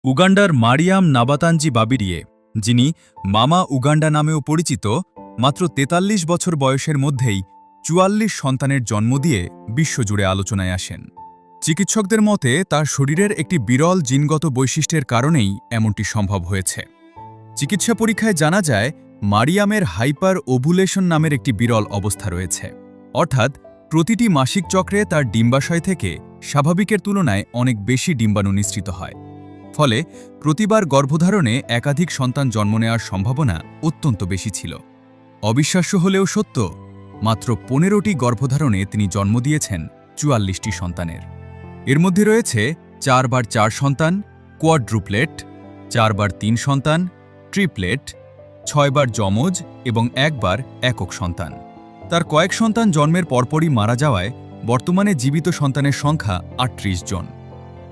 উগান্ডার মারিয়াম নাবাতানজি বাবিরিয়ে, যিনি মামা উগান্ডা নামেও পরিচিত, মাত্র ৪৩ বছর বয়সের মধ্যেই ৪৪ সন্তানের জন্ম দিয়ে বিশ্বজুড়ে আলোচনায় আসেন। চিকিৎসকদের মতে তার শরীরের একটি বিরল জিনগত বৈশিষ্ট্যের কারণেই এমনটি সম্ভব হয়েছে। চিকিৎসা পরীক্ষায় জানা যায় মারিয়ামের হাইপার ওভুলেশন নামের একটি বিরল অবস্থা রয়েছে, অর্থাৎ প্রতিটি মাসিক চক্রে তার ডিম্বাশয় থেকে স্বাভাবিকের তুলনায় অনেক বেশি ডিম্বাণু নিঃসৃত হয়। ফলে প্রতিবার গর্ভধারণে একাধিক সন্তান জন্ম নেওয়ার সম্ভাবনা অত্যন্ত বেশি ছিল। অবিশ্বাস্য হলেও সত্য, মাত্র ১৫টি গর্ভধারণে তিনি জন্ম দিয়েছেন ৪৪টি সন্তানের। এর মধ্যে রয়েছে ৪x৪ সন্তান, কোয়াড্রুপ্লেট, ৪x৩ সন্তান, ট্রিপ্লেট, ৬বার যমজ এবং ১বার একক সন্তান। তার কয়েক সন্তান জন্মের পরপরই মারা যাওয়ায় বর্তমানে জীবিত সন্তানের সংখ্যা ৩৮ জন।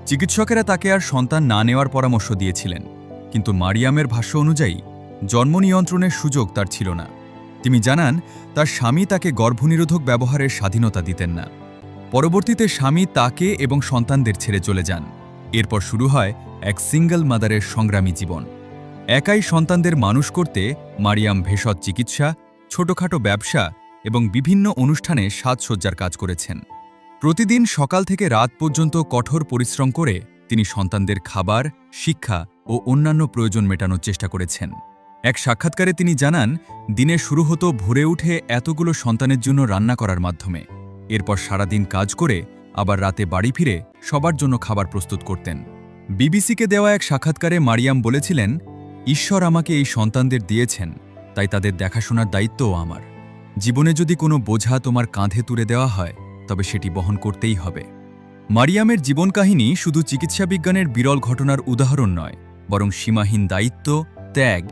চিকিৎসকেরা তাকে আর সন্তান না নেওয়ার পরামর্শ দিয়েছিলেন, কিন্তু মারিয়ামের ভাষ্য অনুযায়ী জন্ম নিয়ন্ত্রণের সুযোগ তার ছিল না। তিনি জানান তার স্বামী তাকে গর্ভনিরোধক ব্যবহারের স্বাধীনতা দিতেন না। পরবর্তীতে স্বামী তাকে এবং সন্তানদের ছেড়ে চলে যান। এরপর শুরু হয় এক সিঙ্গল মাদারের সংগ্রামী জীবন। একাই সন্তানদের মানুষ করতে মারিয়াম ভেষজ চিকিৎসা, ছোটখাটো ব্যবসা এবং বিভিন্ন অনুষ্ঠানে সাজসজ্জার কাজ করেছেন। প্রতিদিন সকাল থেকে রাত পর্যন্ত কঠোর পরিশ্রম করে তিনি সন্তানদের খাবার, শিক্ষা ও অন্যান্য প্রয়োজন মেটানোর চেষ্টা করেছেন। এক সাক্ষাৎকারে তিনি জানান, দিনে শুরু হতো ভোরে উঠে এতগুলো সন্তানের জন্য রান্না করার মাধ্যমে। এরপর সারাদিন কাজ করে আবার রাতে বাড়ি ফিরে সবার জন্য খাবার প্রস্তুত করতেন। বিবিসিকে দেওয়া এক সাক্ষাৎকারে মারিয়াম বলেছিলেন, ঈশ্বর আমাকে এই সন্তানদের দিয়েছেন, তাই তাদের দেখাশোনার দায়িত্বও আমার। জীবনে যদি কোনো বোঝা তোমার কাঁধে তুলে দেওয়া হয়, তবে সেটি বহন করতেই হবে। মারিয়ামের জীবনকাহিনী শুধু চিকিৎসাবিজ্ঞানের বিরল ঘটনার উদাহরণ নয়, বরং সীমাহীন দায়িত্ব, ত্যাগ